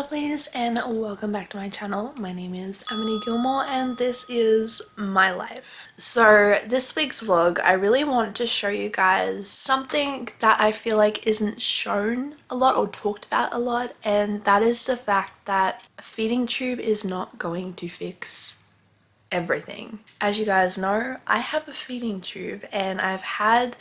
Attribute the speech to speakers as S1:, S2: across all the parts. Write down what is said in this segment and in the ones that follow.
S1: lovelies, and welcome back to my channel. My name is Amity Gilmour and this is my life. So this week's vlog, I really want to show you guys something that I feel like isn't shown a lot or talked about a lot, and that is the fact that a feeding tube is not going to fix everything. As you guys know, I have a feeding tube and I've had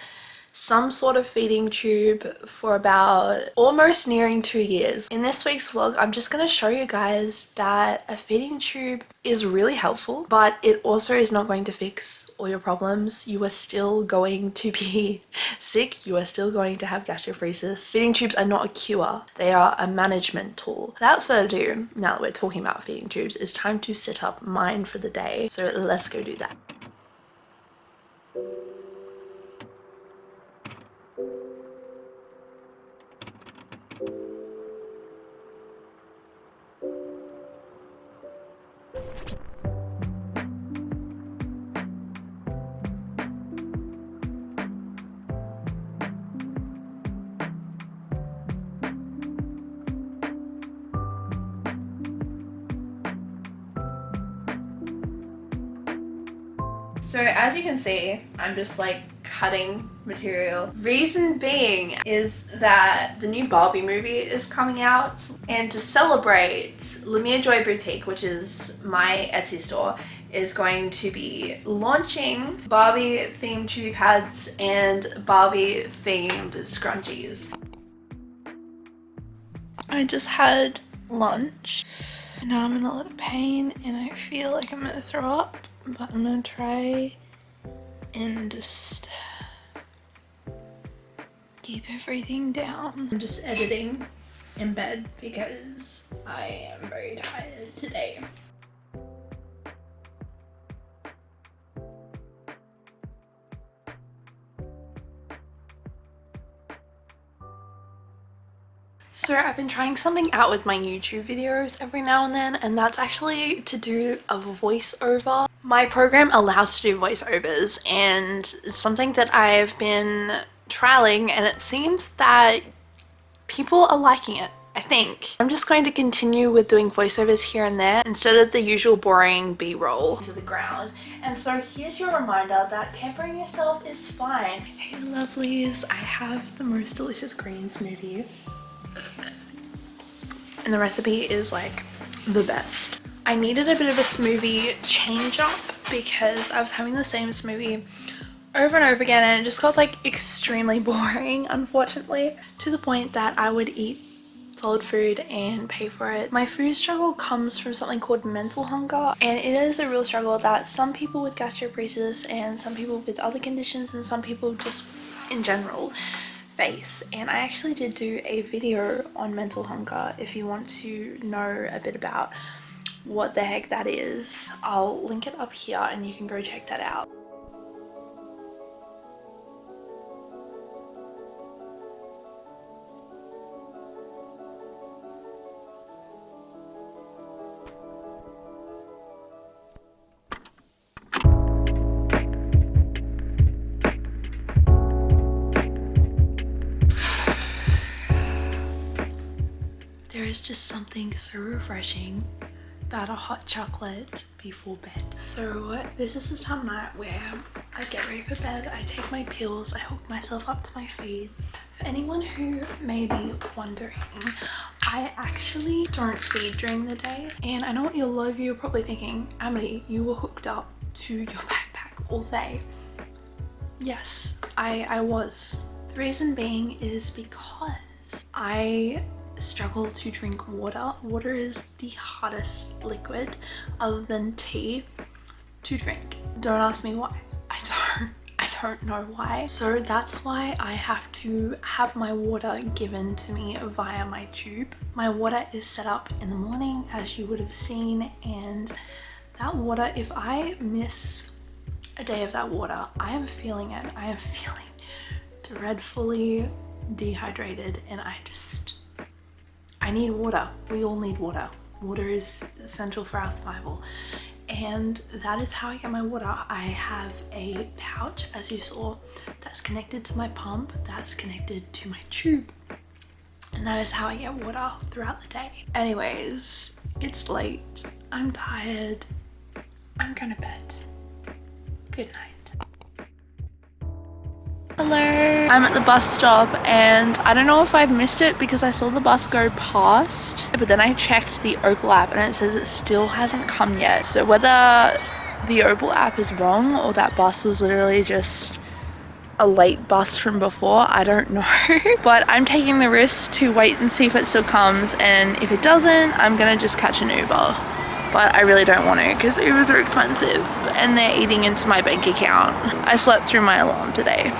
S1: some sort of feeding tube for about almost nearing 2 years. In this week's vlog, I'm just going to show you guys that a feeding tube is really helpful, but it also is not going to fix all your problems. You are still going to be sick. You are still going to have gastroparesis. Feeding tubes are not a cure. They are a management tool. Without further ado, now that we're talking about feeding tubes, it's time to set up mine for the day. So let's go do that. So as you can see, I'm just like cutting material. Reason being is that the new Barbie movie is coming out, and to celebrate, Lumiere Joy Boutique, which is my Etsy store, is going to be launching Barbie themed chewy pads and Barbie themed scrunchies. I just had lunch and now I'm in a lot of pain and I feel like I'm gonna throw up, but I'm gonna try and just keep everything down. I'm just editing in bed because I am very tired today. So I've been trying something out with my YouTube videos every now and then, and that's actually to do a voiceover. My program allows to do voiceovers, and it's something that I've been trialing, and it seems that people are liking it, I think. I'm just going to continue with doing voiceovers here and there instead of the usual boring B-roll to the ground. And so here's your reminder that pampering yourself is fine. Hey lovelies, I have the most delicious green smoothie. And the recipe is like the best. I needed a bit of a smoothie change up because I was having the same smoothie over and over again and it just got like extremely boring, unfortunately, to the point that I would eat solid food and pay for it. My food struggle comes from something called mental hunger, and it is a real struggle that some people with gastroparesis and some people with other conditions and some people just in general face. And I actually did do a video on mental hunger if you want to know a bit about what the heck that is. I'll link it up here and you can go check that out. There is just something so refreshing about a hot chocolate before bed. So this is the time of night where I get ready for bed, I take my pills, I hook myself up to my feeds. For anyone who may be wondering, I actually don't feed during the day, and I know what a lot of you are probably thinking, Amity, you were hooked up to your backpack all day. Yes, I was. The reason being is because I struggle to drink water. Water is the hardest liquid other than tea to drink. Don't ask me why. I don't know why. So that's why I have to have my water given to me via my tube. My water is set up in the morning, as you would have seen, and that water, if I miss a day of that water, I am feeling it. I am feeling dreadfully dehydrated, and I need water. We all need water. Water is essential for our survival. And that is how I get my water. I have a pouch, as you saw, that's connected to my pump, that's connected to my tube. and that is how I get water throughout the day. Anyways, it's late. I'm tired. I'm going to bed. Good night. Hello, I'm at the bus stop and I don't know if I've missed it because I saw the bus go past, but then I checked the Opal app and it says it still hasn't come yet. So whether the Opal app is wrong or that bus was literally just a late bus from before, I don't know. But I'm taking the risk to wait and see if it still comes, and if it doesn't, I'm gonna just catch an Uber. But I really don't want to because Ubers are expensive and they're eating into my bank account. I slept through my alarm today.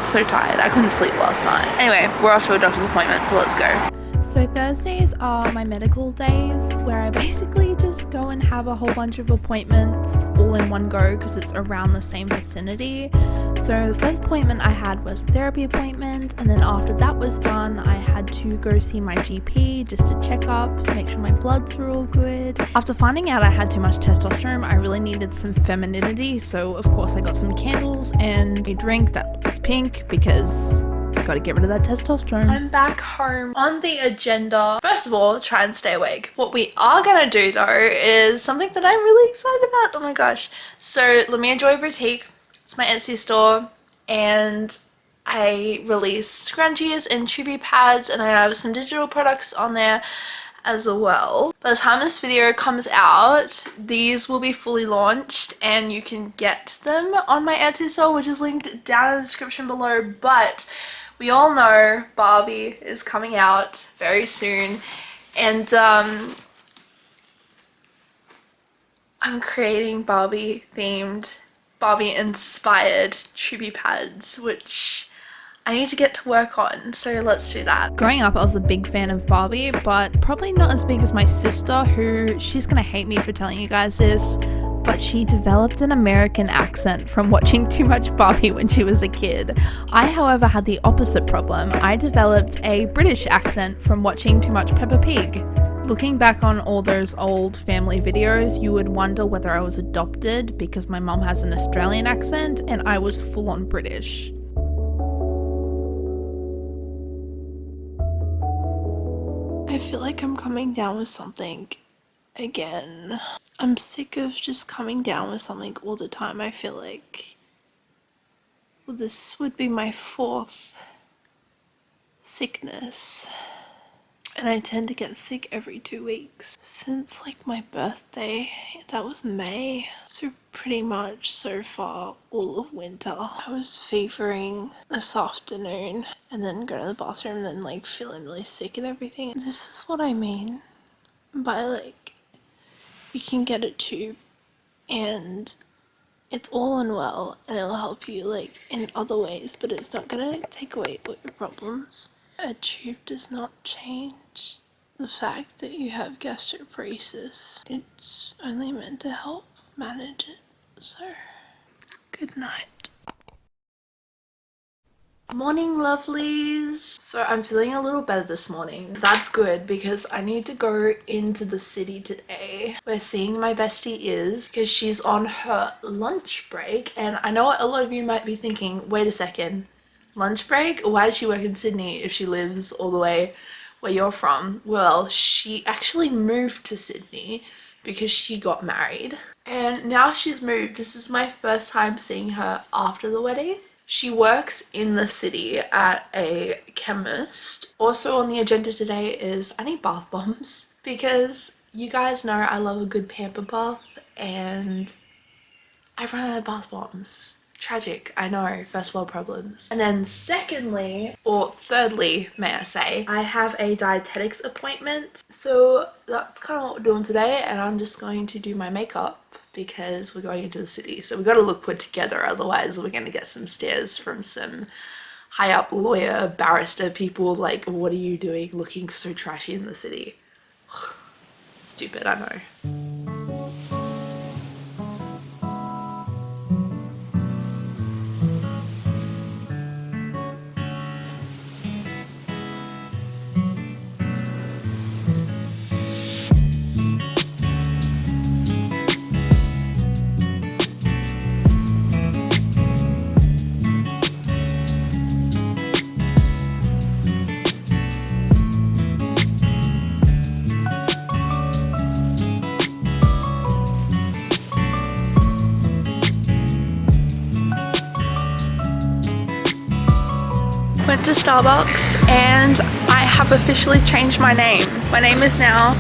S1: So tired. I couldn't sleep last night. Anyway, we're off to a doctor's appointment, so let's go. So Thursdays are my medical days where I basically just go and have a whole bunch of appointments all in one go because it's around the same vicinity. So the first appointment I had was a therapy appointment, and then after that was done, I had to go see my GP just to check up, make sure my bloods were all good. After finding out I had too much testosterone, I really needed some femininity, so of course I got some candles and a drink that was pink because gotta get rid of that testosterone. I'm back home. On the agenda, first of all, try and stay awake. What we are gonna do though is something that I'm really excited about. Oh my gosh. So Lamia Joy Boutique, it's my Etsy store, and I release scrunchies and chubby pads, and I have some digital products on there as well. By the time this video comes out, these will be fully launched and you can get them on my Etsy store, which is linked down in the description below. But we all know Barbie is coming out very soon, and I'm creating Barbie themed, Barbie inspired chubby pads, which I need to get to work on, so let's do that. Growing up, I was a big fan of Barbie, but probably not as big as my sister, who, she's gonna hate me for telling you guys this, but she developed an American accent from watching too much Barbie when she was a kid. I, however, had the opposite problem. I developed a British accent from watching too much Peppa Pig. Looking back on all those old family videos, you would wonder whether I was adopted because my mum has an Australian accent and I was full-on British. I feel like I'm coming down with something again. I'm sick of just coming down with something all the time. I feel like, well, this would be my 4th sickness, and I tend to get sick every 2 weeks since like my birthday. That was May, so pretty much so far all of winter. I was fevering this afternoon and then go to the bathroom and then like feeling really sick and everything. This is what I mean by like, you can get a tube and it's all unwell and it'll help you like in other ways, but it's not gonna take away all your problems. A tube does not change the fact that you have gastroparesis. It's only meant to help manage it. So, good night. Morning lovelies. So I'm feeling a little better this morning. That's good because I need to go into the city today. We're seeing my bestie Iz because she's on her lunch break, and I know a lot of you might be thinking, wait a second, lunch break? Why does she work in Sydney if she lives all the way where you're from? Well, she actually moved to Sydney because she got married, and now she's moved. This is my first time seeing her after the wedding. She works in the city at a chemist. Also on the agenda today is I need bath bombs because you guys know I love a good pamper bath and I've run out of bath bombs. Tragic, I know, first world problems. And then secondly, or thirdly, may I say, I have a dietetics appointment. So that's kind of what we're doing today, and I'm just going to do my makeup because we're going into the city. So we've got to look put together, otherwise we're going to get some stares from some high up lawyer, barrister people like, what are you doing looking so trashy in the city? Stupid, I know. to Starbucks and I have officially changed my name. My name is now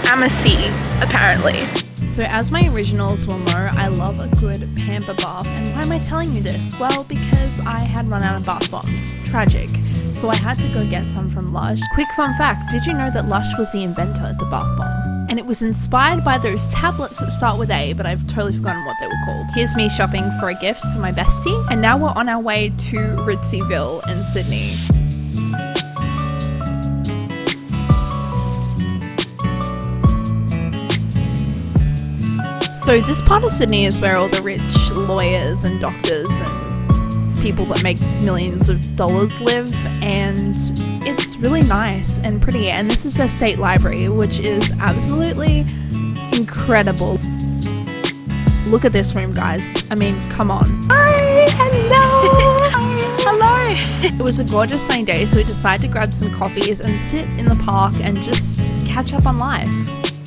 S1: Amity, apparently. So as my originals will know, I love a good pamper bath. And why am I telling you this? Well, because I had run out of bath bombs. Tragic. So I had to go get some from Lush. Quick fun fact, did you know that Lush was the inventor of the bath bomb? And it was inspired by those tablets that start with A, but I've totally forgotten what they were called. Here's me shopping for a gift for my bestie, and now we're on our way to Ritzyville in Sydney. So this part of Sydney is where all the rich lawyers and doctors and people that make millions of dollars live, and it's really nice and pretty. And this is their state library, which is absolutely incredible. Look at this room, guys. I mean, come on. Hi, hello. Hello. It was a gorgeous sunny day, so we decided to grab some coffees and sit in the park and just catch up on life.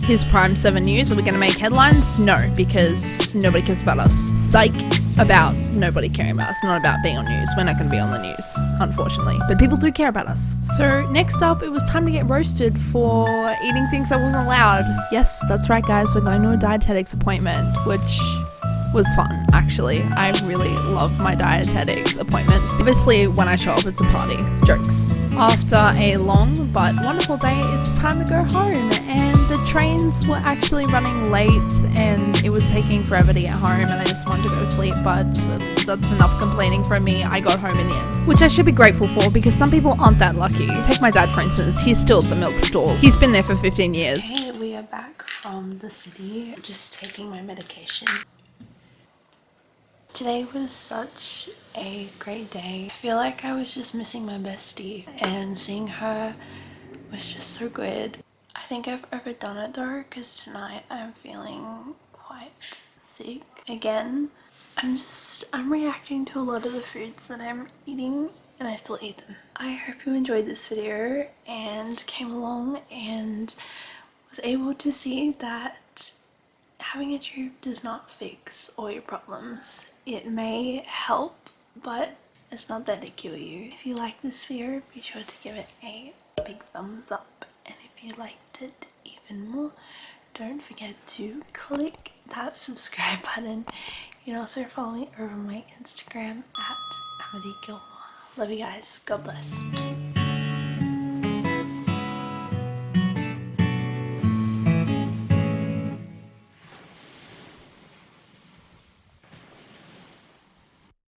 S1: Here's Prime 7 News. Are we going to make headlines? No, because nobody cares about us. Psych about nobody caring about us, not about being on news. We're not going to be on the news, unfortunately. But people do care about us. So next up, it was time to get roasted for eating things I wasn't allowed. Yes, that's right, guys. We're going to a dietetics appointment, which was fun, actually. I really love my dietetics appointments. Obviously, when I show up, it's a party. Jokes. After a long but wonderful day, it's time to go home, and the trains were actually running late and it was taking forever to get home, and I just wanted to go to sleep, but that's enough complaining from me. I got home in the end, which I should be grateful for because some people aren't that lucky. Take my dad, for instance. He's still at the milk stall. He's been there for 15 years. Hey, we are back from the city, just taking my medication. Today was such a great day. I feel like I was just missing my bestie, and seeing her was just so good. I think I've overdone it though, because tonight I'm feeling quite sick again. I'm reacting to a lot of the foods that I'm eating, and I still eat them. I hope you enjoyed this video and came along and was able to see that having a tube does not fix all your problems. It may help, but it's not there to cure you. If you like this video, be sure to give it a big thumbs up, and if you liked it even more, don't forget to click that subscribe button. You can also follow me over my Instagram at Amity Gilmour. Love you guys. God bless.